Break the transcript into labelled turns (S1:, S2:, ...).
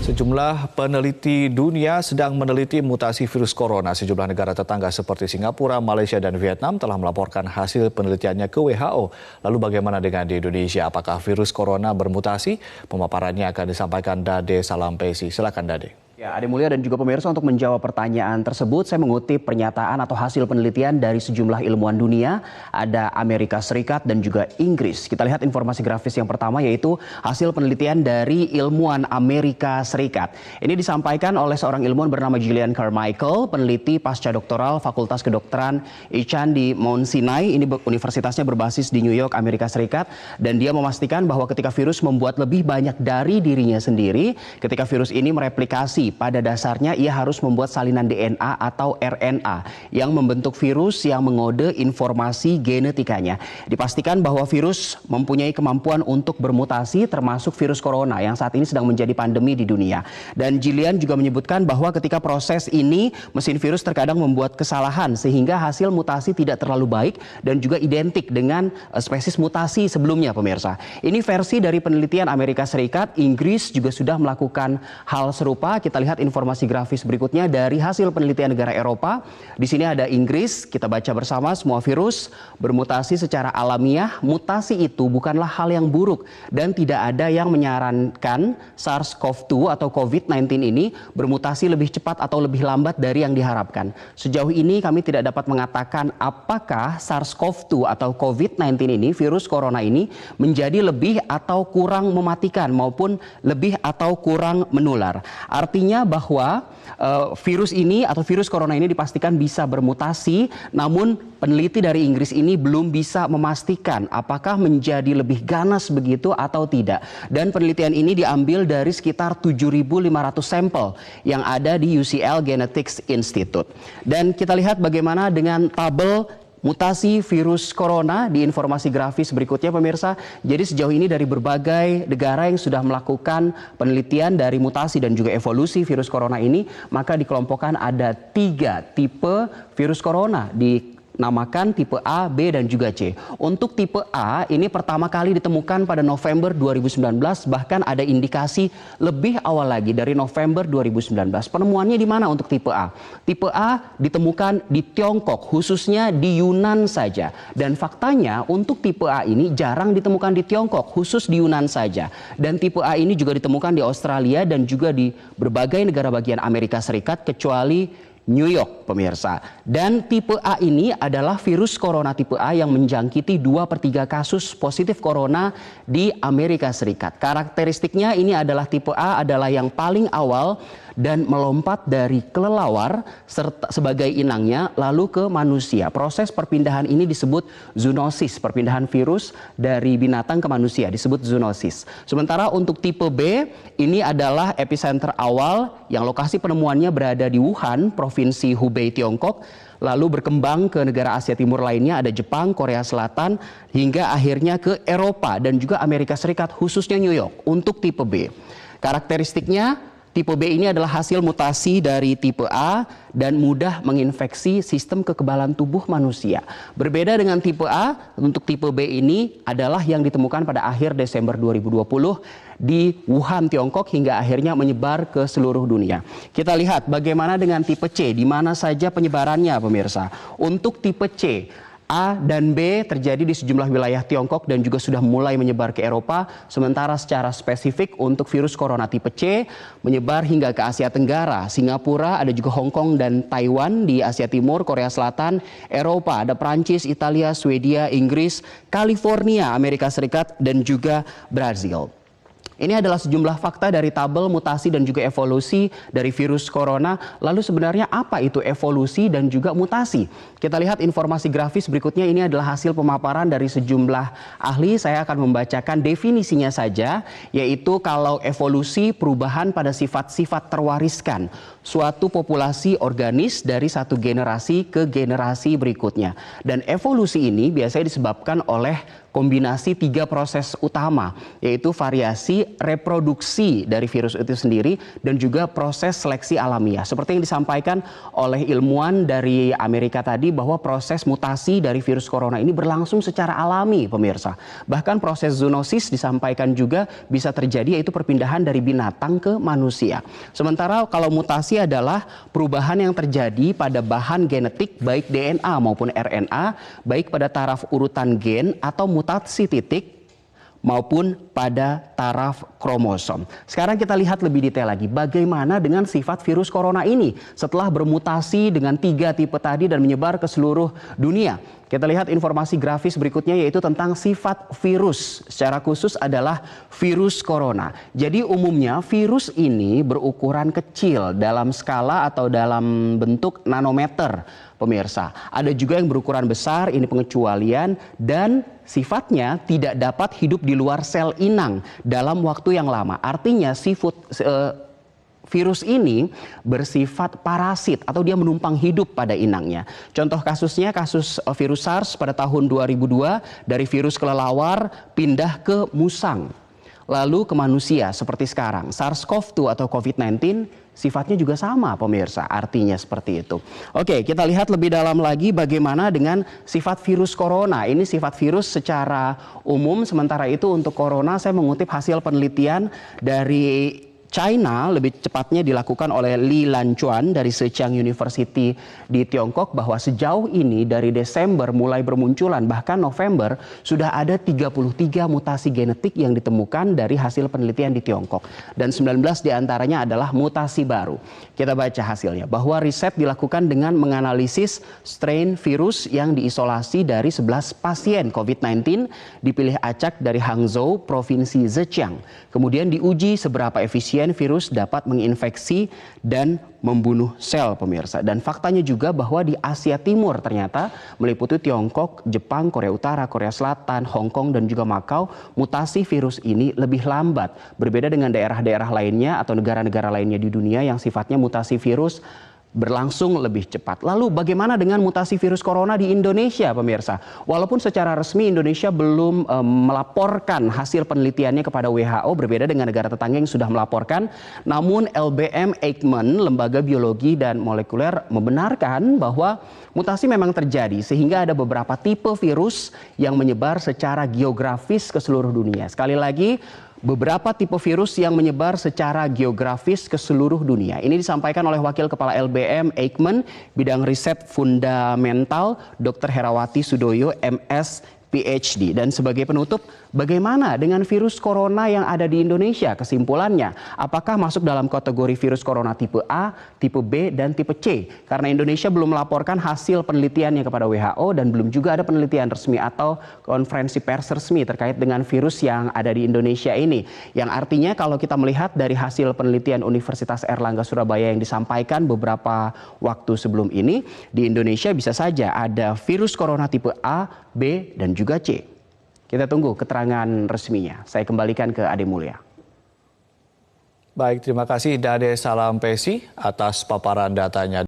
S1: Sejumlah peneliti dunia sedang meneliti mutasi virus corona. Sejumlah negara tetangga seperti Singapura, Malaysia, dan Vietnam telah melaporkan hasil penelitiannya ke WHO. Lalu bagaimana dengan di Indonesia? Apakah virus corona bermutasi? Pemaparannya akan disampaikan Dade Salampesi. Silakan Dade.
S2: Ya, Ade Mulia dan juga pemirsa, untuk menjawab pertanyaan tersebut, saya mengutip pernyataan atau hasil penelitian dari sejumlah ilmuwan dunia. Ada Amerika Serikat dan juga Inggris. Kita lihat informasi grafis yang pertama, yaitu hasil penelitian dari ilmuwan Amerika Serikat. Ini disampaikan oleh seorang ilmuwan bernama Gillian Carmichael, peneliti pasca doktoral Fakultas Kedokteran Icahn di Mount Sinai. Ini universitasnya berbasis di New York, Amerika Serikat. Dan dia memastikan bahwa ketika virus membuat lebih banyak dari dirinya sendiri, ketika virus ini mereplikasi, pada dasarnya ia harus membuat salinan DNA atau RNA yang membentuk virus yang mengode informasi genetikanya. Dipastikan bahwa virus mempunyai kemampuan untuk bermutasi, termasuk virus corona yang saat ini sedang menjadi pandemi di dunia. Dan Gillian juga menyebutkan bahwa ketika proses ini, mesin virus terkadang membuat kesalahan sehingga hasil mutasi tidak terlalu baik dan juga identik dengan spesies mutasi sebelumnya, pemirsa. Ini versi dari penelitian Amerika Serikat. Inggris juga sudah melakukan hal serupa. Kita lihat informasi grafis berikutnya dari hasil penelitian negara Eropa. Di sini ada Inggris. Kita baca bersama, semua virus bermutasi secara alamiah. Mutasi itu bukanlah hal yang buruk dan tidak ada yang menyarankan SARS-CoV-2 atau COVID-19 ini bermutasi lebih cepat atau lebih lambat dari yang diharapkan. Sejauh ini kami tidak dapat mengatakan apakah SARS-CoV-2 atau COVID-19 ini, virus corona ini, menjadi lebih atau kurang mematikan maupun lebih atau kurang menular. Artinya bahwa virus ini atau virus corona ini dipastikan bisa bermutasi, namun peneliti dari Inggris ini belum bisa memastikan apakah menjadi lebih ganas begitu atau tidak. Dan penelitian ini diambil dari sekitar 7.500 sampel yang ada di UCL Genetics Institute. Dan kita lihat bagaimana dengan tabel mutasi virus corona di informasi grafis berikutnya, pemirsa. Jadi sejauh ini dari berbagai negara yang sudah melakukan penelitian dari mutasi dan juga evolusi virus corona ini, maka dikelompokkan ada 3 tipe virus corona, dinamakan tipe A, B, dan juga C. Untuk tipe A ini pertama kali ditemukan pada November 2019, bahkan ada indikasi lebih awal lagi dari November 2019. Penemuannya di mana untuk tipe A? Tipe A ditemukan di Tiongkok, khususnya di Yunan saja. Dan faktanya untuk tipe A ini jarang ditemukan di Tiongkok, khusus di Yunan saja. Dan tipe A ini juga ditemukan di Australia dan juga di berbagai negara bagian Amerika Serikat kecuali New York, pemirsa. Dan tipe A ini adalah virus corona tipe A yang menjangkiti 2/3 kasus positif corona di Amerika Serikat. Karakteristiknya ini adalah tipe A adalah yang paling awal dan melompat dari kelelawar serta sebagai inangnya lalu ke manusia. Proses perpindahan ini disebut zoonosis, perpindahan virus dari binatang ke manusia disebut zoonosis. Sementara untuk tipe B ini adalah epicenter awal yang lokasi penemuannya berada di Wuhan, Provinsi Hubei, Tiongkok. Lalu berkembang ke negara Asia Timur lainnya, ada Jepang, Korea Selatan, hingga akhirnya ke Eropa dan juga Amerika Serikat, khususnya New York untuk tipe B. Karakteristiknya, tipe B ini adalah hasil mutasi dari tipe A dan mudah menginfeksi sistem kekebalan tubuh manusia. Berbeda dengan tipe A, untuk tipe B ini adalah yang ditemukan pada akhir Desember 2020 di Wuhan, Tiongkok, hingga akhirnya menyebar ke seluruh dunia. Kita lihat bagaimana dengan tipe C, di mana saja penyebarannya, pemirsa. Untuk tipe C, A dan B terjadi di sejumlah wilayah Tiongkok dan juga sudah mulai menyebar ke Eropa. Sementara secara spesifik untuk virus corona tipe C menyebar hingga ke Asia Tenggara, Singapura, ada juga Hong Kong dan Taiwan di Asia Timur, Korea Selatan, Eropa, ada Prancis, Italia, Swedia, Inggris, California, Amerika Serikat, dan juga Brazil. Ini adalah sejumlah fakta dari tabel mutasi dan juga evolusi dari virus corona. Lalu sebenarnya apa itu evolusi dan juga mutasi? Kita lihat informasi grafis berikutnya. Ini adalah hasil pemaparan dari sejumlah ahli. Saya akan membacakan definisinya saja, yaitu kalau evolusi perubahan pada sifat-sifat terwariskan suatu populasi organis dari satu generasi ke generasi berikutnya. Dan evolusi ini biasanya disebabkan oleh kombinasi 3 proses utama, yaitu variasi, reproduksi dari virus itu sendiri, dan juga proses seleksi alamiah. Seperti yang disampaikan oleh ilmuwan dari Amerika tadi, bahwa proses mutasi dari virus corona ini berlangsung secara alami, pemirsa. Bahkan proses zoonosis disampaikan juga bisa terjadi, yaitu perpindahan dari binatang ke manusia. Sementara kalau mutasi adalah perubahan yang terjadi pada bahan genetik baik DNA maupun RNA, baik pada taraf urutan gen atau mutasi titik maupun pada taraf kromosom. Sekarang kita lihat lebih detail lagi bagaimana dengan sifat virus corona ini setelah bermutasi dengan 3 tipe tadi dan menyebar ke seluruh dunia. Kita lihat informasi grafis berikutnya, yaitu tentang sifat virus. Secara khusus adalah virus corona. Jadi umumnya virus ini berukuran kecil dalam skala atau dalam bentuk nanometer, pemirsa. Ada juga yang berukuran besar, ini pengecualian, dan sifatnya tidak dapat hidup di luar sel inang dalam waktu yang lama. Artinya virus ini bersifat parasit atau dia menumpang hidup pada inangnya. Contoh kasusnya kasus virus SARS pada tahun 2002, dari virus kelelawar pindah ke musang, lalu ke manusia seperti sekarang. SARS-CoV-2 atau COVID-19 sifatnya juga sama, pemirsa, artinya seperti itu. Oke, kita lihat lebih dalam lagi bagaimana dengan sifat virus corona. Ini sifat virus secara umum, sementara itu untuk corona saya mengutip hasil penelitian dari China, lebih cepatnya dilakukan oleh Li Lanchuan dari Zhejiang University di Tiongkok, bahwa sejauh ini dari Desember mulai bermunculan, bahkan November sudah ada 33 mutasi genetik yang ditemukan dari hasil penelitian di Tiongkok, dan 19 diantaranya adalah mutasi baru. Kita baca hasilnya, bahwa riset dilakukan dengan menganalisis strain virus yang diisolasi dari 11 pasien COVID-19 dipilih acak dari Hangzhou, Provinsi Zhejiang. Kemudian diuji seberapa efisien virus dapat menginfeksi dan membunuh sel, pemirsa. Dan faktanya juga bahwa di Asia Timur ternyata meliputi Tiongkok, Jepang, Korea Utara, Korea Selatan, Hong Kong, dan juga Makau, mutasi virus ini lebih lambat. Berbeda dengan daerah-daerah lainnya atau negara-negara lainnya di dunia yang sifatnya mutasi virus berlangsung lebih cepat. Lalu bagaimana dengan mutasi virus corona di Indonesia, pemirsa? Walaupun secara resmi Indonesia belum melaporkan hasil penelitiannya kepada WHO, berbeda dengan negara tetangga yang sudah melaporkan, namun LBM Eijkman, Lembaga Biologi dan Molekuler, membenarkan bahwa mutasi memang terjadi, sehingga ada beberapa tipe virus yang menyebar secara geografis ke seluruh dunia. Sekali lagi, beberapa tipe virus yang menyebar secara geografis ke seluruh dunia. Ini disampaikan oleh Wakil Kepala LBM Eijkman, bidang riset fundamental, Dr. Herawati Sudoyo, MS, PhD. Dan sebagai penutup, bagaimana dengan virus corona yang ada di Indonesia? Kesimpulannya, apakah masuk dalam kategori virus corona tipe A, tipe B, dan tipe C? Karena Indonesia belum melaporkan hasil penelitiannya kepada WHO dan belum juga ada penelitian resmi atau konferensi pers resmi terkait dengan virus yang ada di Indonesia ini. Yang artinya kalau kita melihat dari hasil penelitian Universitas Airlangga Surabaya yang disampaikan beberapa waktu sebelum ini, di Indonesia bisa saja ada virus corona tipe A, B, dan juga C. Kita tunggu keterangan resminya. Saya kembalikan ke Ade Mulya.
S1: Baik, terima kasih Dade Salampesi atas paparan datanya.